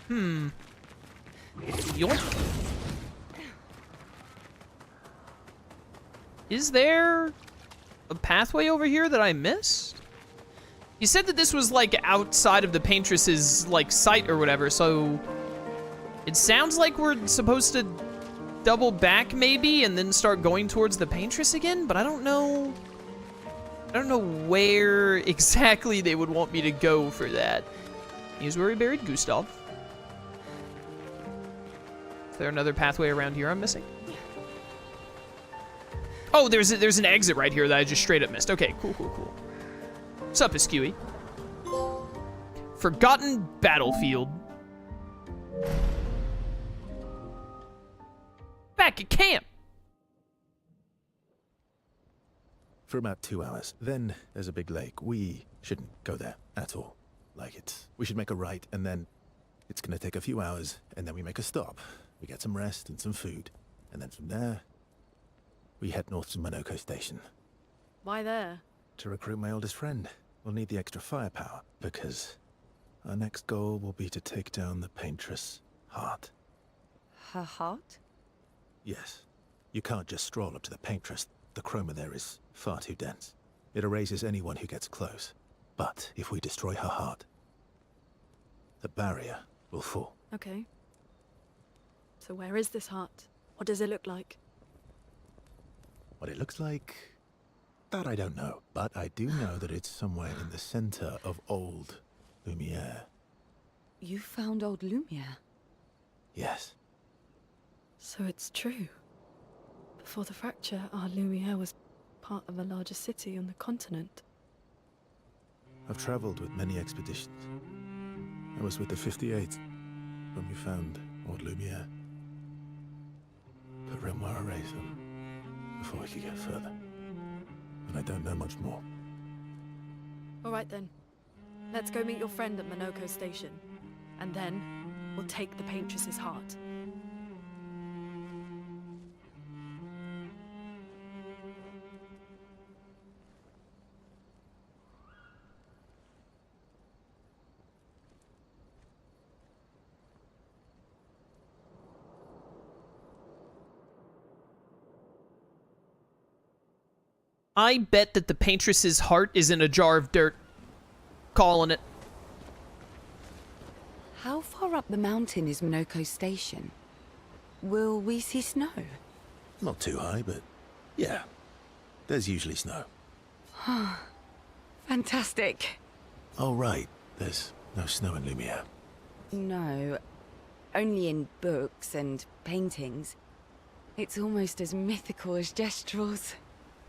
Yoink. Is there a pathway over here that I missed? You said that this was, like, outside of the Paintress's, like, site or whatever, so... It sounds like we're supposed to double back, maybe, and then start going towards the Paintress again, but I don't know... I don't know where exactly they would want me to go for that. Here's where we buried Gustav. Is there another pathway around here I'm missing? Oh, there's an exit right here that I just straight up missed. Okay, cool. What's up, Askewy? Forgotten Battlefield. Back at camp. For about 2 hours. Then there's a big lake. We shouldn't go there at all. We should make a right, and then it's gonna take a few hours, and then we make a stop. We get some rest and some food, and then from there, we head north to Minoko Station. Why there? To recruit my oldest friend. We'll need the extra firepower, because our next goal will be to take down the Paintress' heart. Her heart? Yes. You can't just stroll up to the Paintress. The chroma there is far too dense. It erases anyone who gets close. But if we destroy her heart, the barrier will fall. Okay. So where is this heart? What does it look like? What it looks like, that I don't know. But I do know that it's somewhere in the center of old Lumière. You found old Lumière? Yes. So it's true. Before the fracture, our Lumière was part of a larger city on the continent. I've traveled with many expeditions. I was with the 58th when we found old Lumière. But Renoir erased them before we could get further. And I don't know much more. Alright then. Let's go meet your friend at Minoko Station. And then, we'll take the Paintress's heart. I bet that the Paintress's heart is in a jar of dirt. Calling it. How far up the mountain is Minoko Station? Will we see snow? Not too high, but yeah. There's usually snow. Fantastic. Oh, right. There's no snow in Lumière. No, only in books and paintings. It's almost as mythical as Gestrels.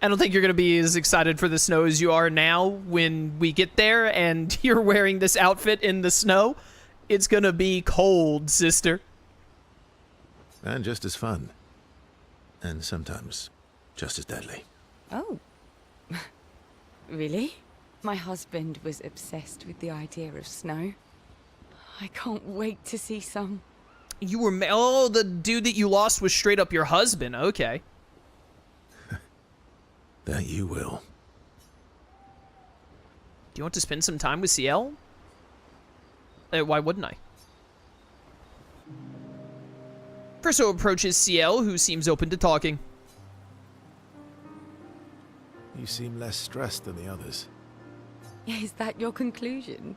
I don't think you're going to be as excited for the snow as you are now when we get there and you're wearing this outfit in the snow. It's going to be cold, sister. And just as fun. And sometimes just as deadly. Oh. Really? My husband was obsessed with the idea of snow. I can't wait to see some. You were... Oh, the dude that you lost was straight up your husband. Okay. That you will. Do you want to spend some time with CL? Why wouldn't I? Perso approaches CL, who seems open to talking. You seem less stressed than the others. Is that your conclusion?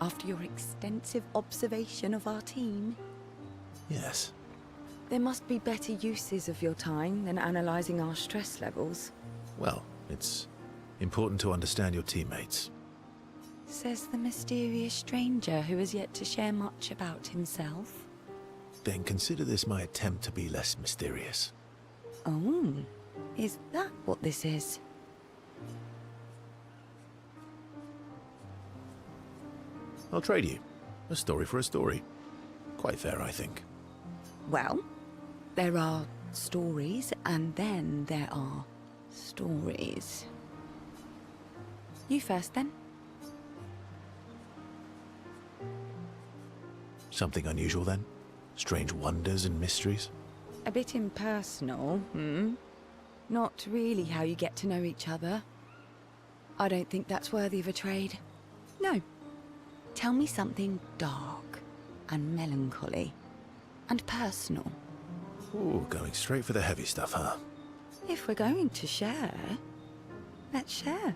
After your extensive observation of our team? Yes. There must be better uses of your time than analysing our stress levels. Well, it's important to understand your teammates. Says the mysterious stranger who has yet to share much about himself. Then consider this my attempt to be less mysterious. Oh, is that what this is? I'll trade you. A story for a story. Quite fair, I think. Well, there are stories, and then there are stories. You first, then. Something unusual, then? Strange wonders and mysteries? A bit impersonal, Not really how you get to know each other. I don't think that's worthy of a trade. No. Tell me something dark, and melancholy. And personal. Ooh, going straight for the heavy stuff, huh? If we're going to share, let's share.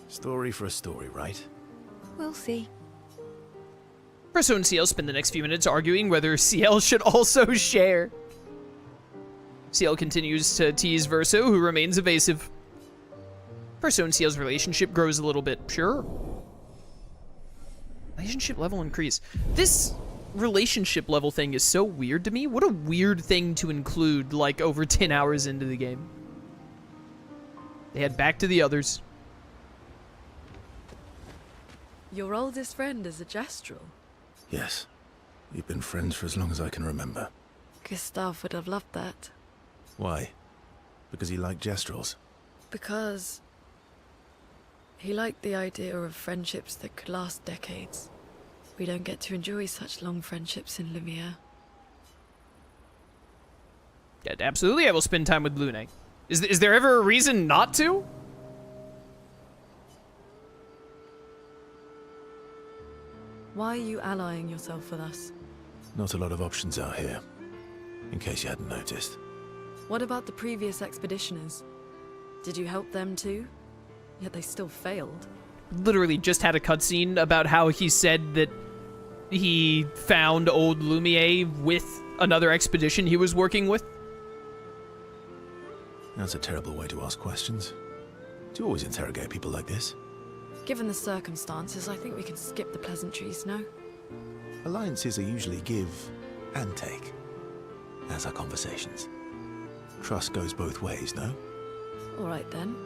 Story for a story, right? We'll see. Verso and CL spend the next few minutes arguing whether CL should also share. CL continues to tease Verso, who remains evasive. Verso and CL's relationship grows a little bit. Sure. Relationship level increase. This relationship level thing is so weird to me. What a weird thing to include, like, over 10 hours into the game. They head back to the others. Your oldest friend is a Gestrel. Yes. We've been friends for as long as I can remember. Gustav would have loved that. Why? Because he liked Gestrels? Because he liked the idea of friendships that could last decades. We don't get to enjoy such long friendships in Lumière. Yeah, absolutely, I will spend time with Lune. Is there ever a reason not to? Why are you allying yourself with us? Not a lot of options out here, in case you hadn't noticed. What about the previous expeditioners? Did you help them too? Yet they still failed. Literally just had a cutscene about how he said that he found old Lumière with another expedition he was working with. That's a terrible way to ask questions. Do you always interrogate people like this? Given the circumstances, I think we can skip the pleasantries, no? Alliances are usually give and take, as are conversations. Trust goes both ways, no? Alright then.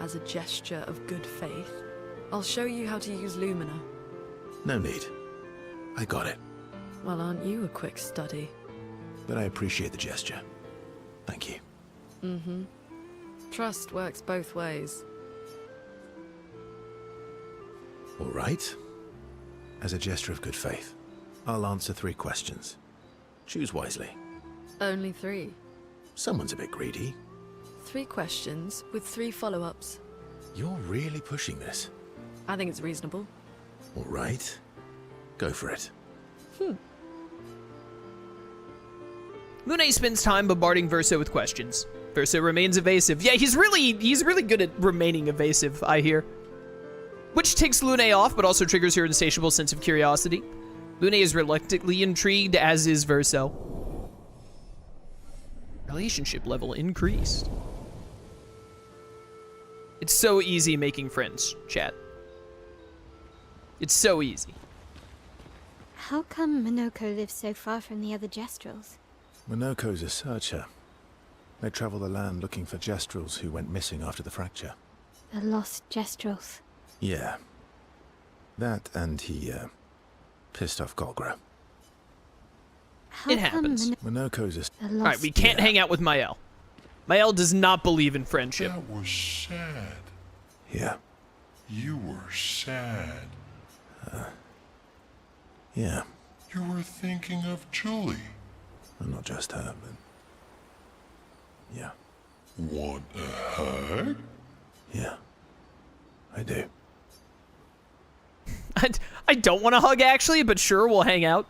As a gesture of good faith, I'll show you how to use Lumina. No need. I got it. Well, aren't you a quick study? But I appreciate the gesture. Thank you. Mm-hmm. Trust works both ways. All right. As a gesture of good faith, I'll answer 3 questions. Choose wisely. Only 3. Someone's a bit greedy. 3 questions with 3 follow-ups. You're really pushing this. I think it's reasonable. All right. Go for it. Lune spends time bombarding Verso with questions. Verso remains evasive. Yeah, he's really good at remaining evasive, I hear. Which takes Lune off, but also triggers her insatiable sense of curiosity. Lune is reluctantly intrigued, as is Verso. Relationship level increased. It's so easy making friends, chat. It's so easy. How come Minoko lives so far from the other Gestrels? Minoko's a searcher. They travel the land looking for Gestrels who went missing after the fracture. The lost Gestrels. Yeah. That and he, pissed off Golgra. How It come happens. Minoko's a... The lost... Alright, we can't hang out with Mael. Mael does not believe in friendship. That was sad. Yeah. You were sad. Yeah. You were thinking of Julie. Well, not just her, but... Yeah. Want a hug? Yeah. I do. I don't want to hug, actually, but sure, we'll hang out.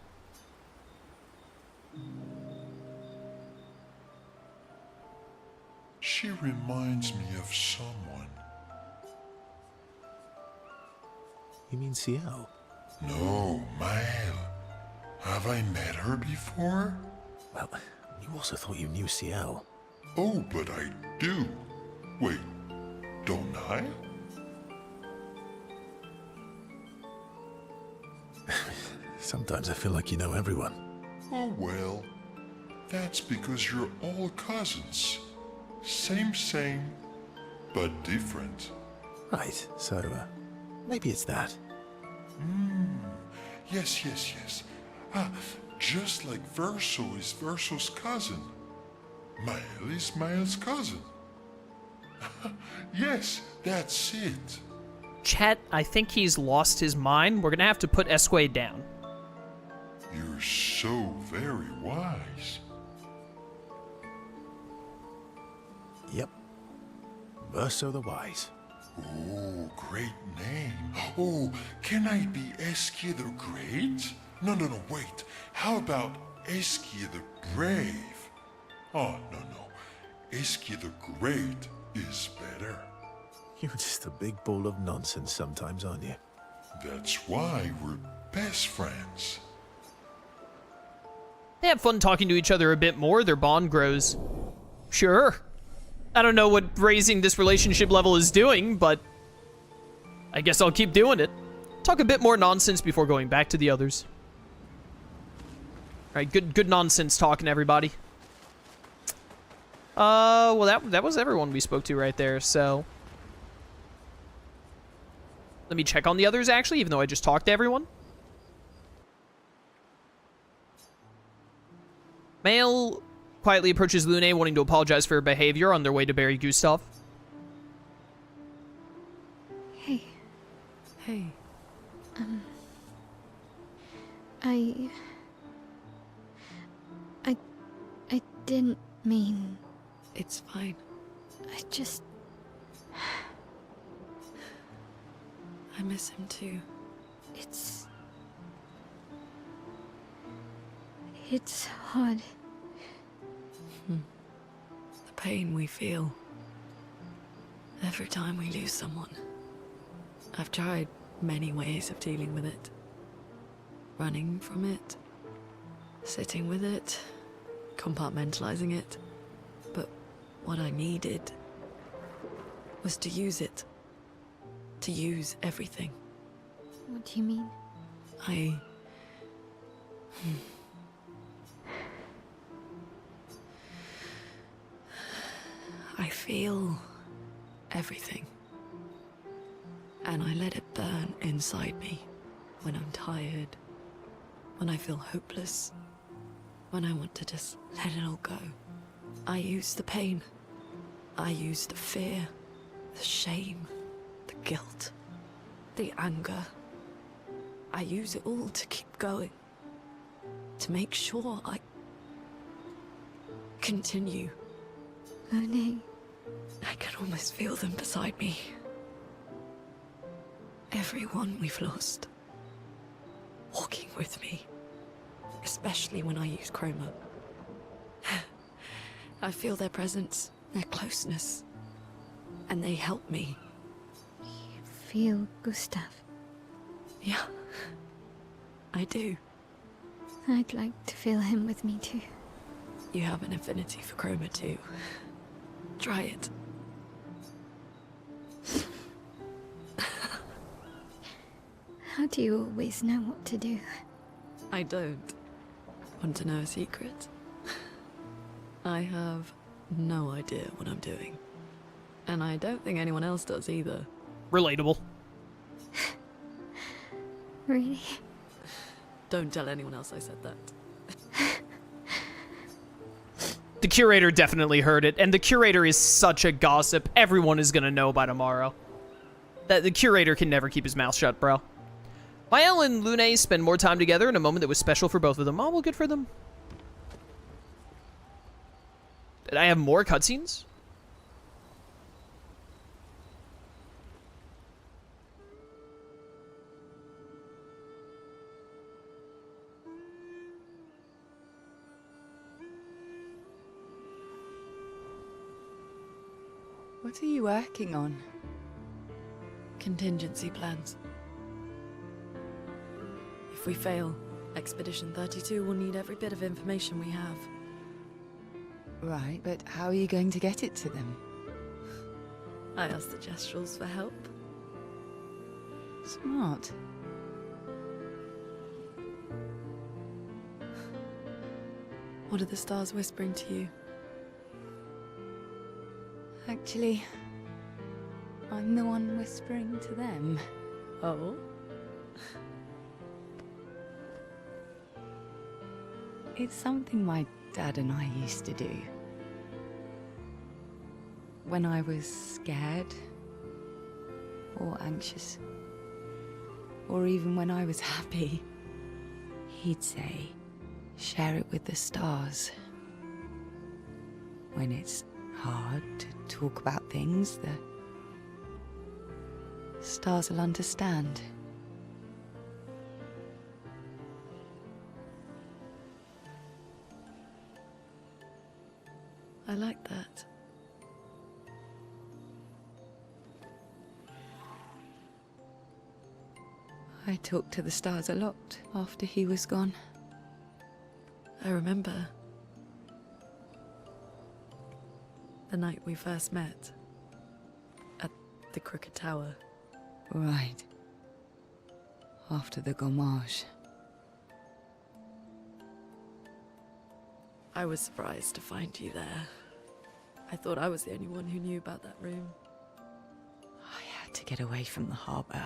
She reminds me of someone. You mean CL? No, Mael. Have I met her before? Well, you also thought you knew CL. Oh, but I do. Wait, don't I? Sometimes I feel like you know everyone. Oh well, that's because you're all cousins. Same, but different. Right, so, maybe it's that. Yes. Ah, just like Verso is Verso's cousin. Mael is Mael's cousin. Yes, that's it. Chat, I think he's lost his mind. We're gonna have to put Esque down. You're so very wise. Yep. Verso the Wise. Oh, great name. Oh, can I be Eskia the Great? No, wait. How about Aeskia the Brave? Oh, no. Aeskia the Great is better. You're just a big ball of nonsense sometimes, aren't you? That's why we're best friends. They have fun talking to each other a bit more, their bond grows. Sure. I don't know what raising this relationship level is doing, but I guess I'll keep doing it. Talk a bit more nonsense before going back to the others. All right, good nonsense talking, everybody. Well, that was everyone we spoke to right there, so... Let me check on the others, actually, even though I just talked to everyone. Male quietly approaches Lune, wanting to apologize for her behavior on their way to bury Gustav. Hey, Hey, I didn't mean... it's fine. I just... I miss him too. It's hard. The pain we feel every time we lose someone. I've tried many ways of dealing with it. Running from it, sitting with it, compartmentalizing it. But what I needed was to use it. To use everything. What do you mean? I feel everything. And I let it burn inside me when I'm tired, when I feel hopeless, when I want to just let it all go. I use the pain. I use the fear, the shame, the guilt, the anger. I use it all to keep going. To make sure I continue. Lune, I can almost feel them beside me. Everyone we've lost. Walking with me. Especially when I use chroma. I feel their presence, their closeness. And they help me. feel Gustav. Yeah. I do. I'd like to feel him with me too. You have an affinity for chroma too. Try it. How do you always know what to do? I don't. Want to know a secret? I have no idea what I'm doing. And I don't think anyone else does either. Relatable. Really? Don't tell anyone else I said that. The curator definitely heard it, and the curator is such a gossip. Everyone is gonna know by tomorrow. That the curator can never keep his mouth shut, bro. Mael and Lune spend more time together in a moment that was special for both of them. Oh, well, good for them. Did I have more cutscenes? What are you working on? Contingency plans. If we fail, Expedition 32 will need every bit of information we have. Right, but how are you going to get it to them? I asked the Gestrals for help. Smart. What are the stars whispering to you? Actually, I'm the one whispering to them. Oh? It's something my dad and I used to do. When I was scared, or anxious, or even when I was happy, he'd say, share it with the stars. When it's hard to talk about things, the stars will understand. I like that. I talked to the stars a lot after he was gone. I remember the night we first met at the Crooked Tower. Right. After the Gommage. I was surprised to find you there. I thought I was the only one who knew about that room. I had to get away from the harbour.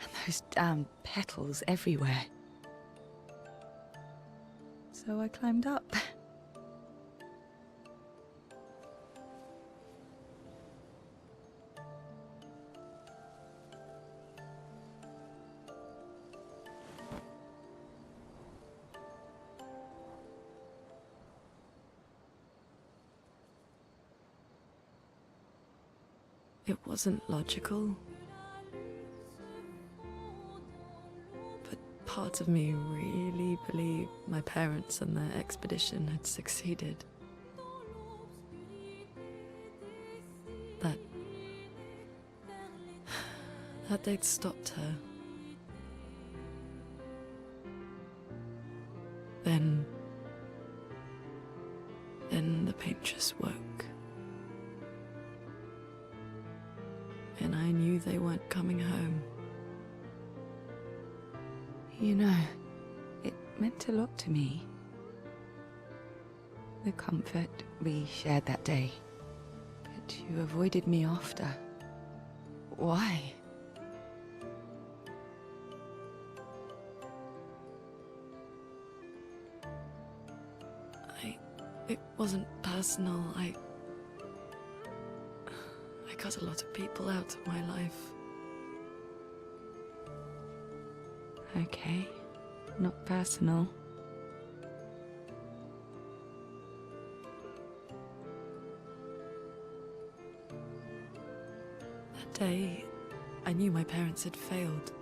And those damn petals everywhere. So I climbed up. It wasn't logical. But part of me really believed my parents and their expedition had succeeded. That they'd stopped her. Then the Paintress woke. And I knew they weren't coming home. You know, it meant a lot to me. The comfort we shared that day. But you avoided me after. Why? It wasn't personal. I cut a lot of people out of my life. Okay, not personal. That day, I knew my parents had failed.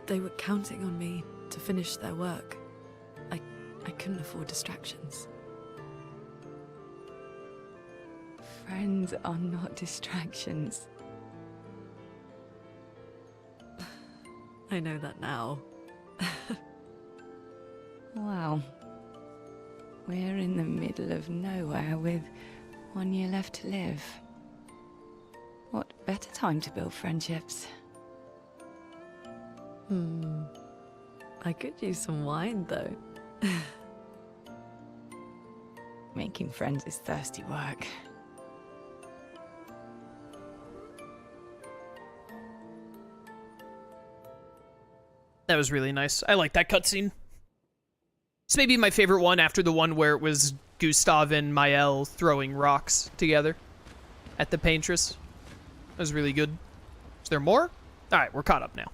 They were counting on me to finish their work. I couldn't afford distractions. Friends are not distractions. I know that now. Wow. We're in the middle of nowhere with 1 year left to live. What better time to build friendships? I could use some wine, though. Making friends is thirsty work. That was really nice. I like that cutscene. It's maybe my favorite one after the one where it was Gustav and Mael throwing rocks together at the Paintress. That was really good. Is there more? All right, we're caught up now.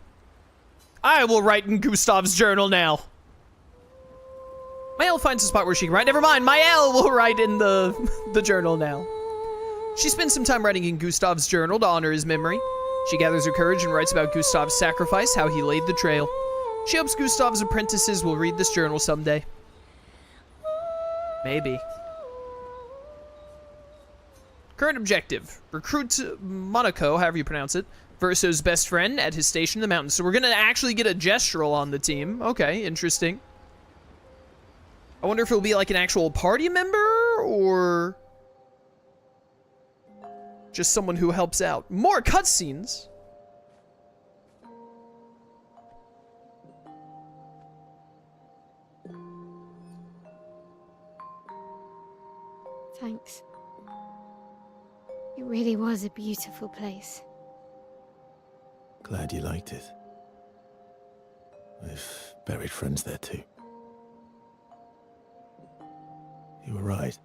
I will write in Gustav's journal now. Mael finds a spot where she can write. Never mind, Mael will write in the journal now. She spends some time writing in Gustav's journal to honor his memory. She gathers her courage and writes about Gustav's sacrifice, how he laid the trail. She hopes Gustav's apprentices will read this journal someday. Maybe. Current objective. Recruit Monaco, however you pronounce it, Verso's best friend at his station in the mountains. So we're going to actually get a gestural on the team. Okay, interesting. I wonder if it'll be like an actual party member or just someone who helps out. More cutscenes. Thanks. It really was a beautiful place. Glad you liked it. I've buried friends there too. You were right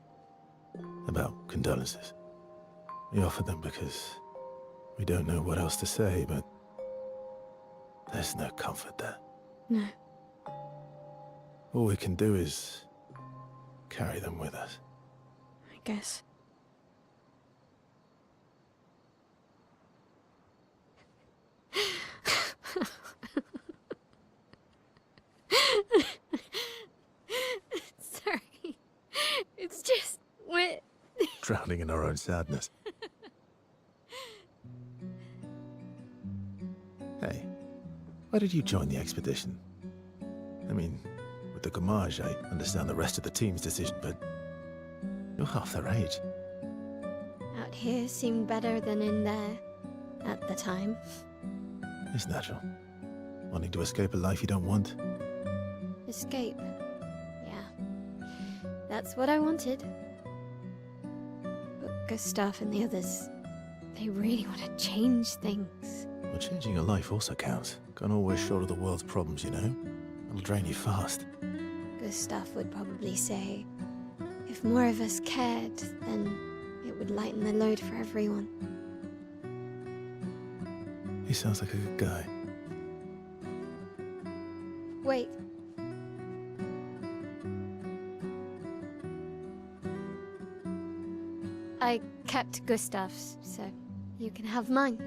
about condolences. We offered them because we don't know what else to say, but there's no comfort there. No. All we can do is carry them with us. I guess. Sorry. drowning in our own sadness. Hey, why did you join the expedition? I mean, with the Gommage, I understand the rest of the team's decision, but you're half their age. Out here seemed better than in there at the time. It's natural. Wanting to escape a life you don't want. Escape. Yeah. That's what I wanted. But Gustav and the others, they really want to change things. Well, changing your life also counts. Can't always shoulder the world's problems, you know? It'll drain you fast. Gustav would probably say, if more of us cared, then it would lighten the load for everyone. He sounds like a good guy. Wait. I kept Gustav's, so you can have mine.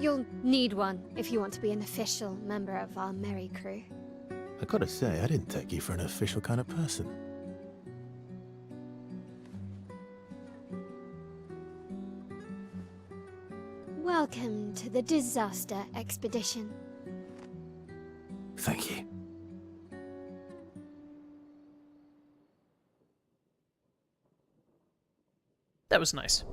You'll need one if you want to be an official member of our merry crew. I gotta say, I didn't take you for an official kind of person. Welcome to the disaster expedition. Thank you. That was nice.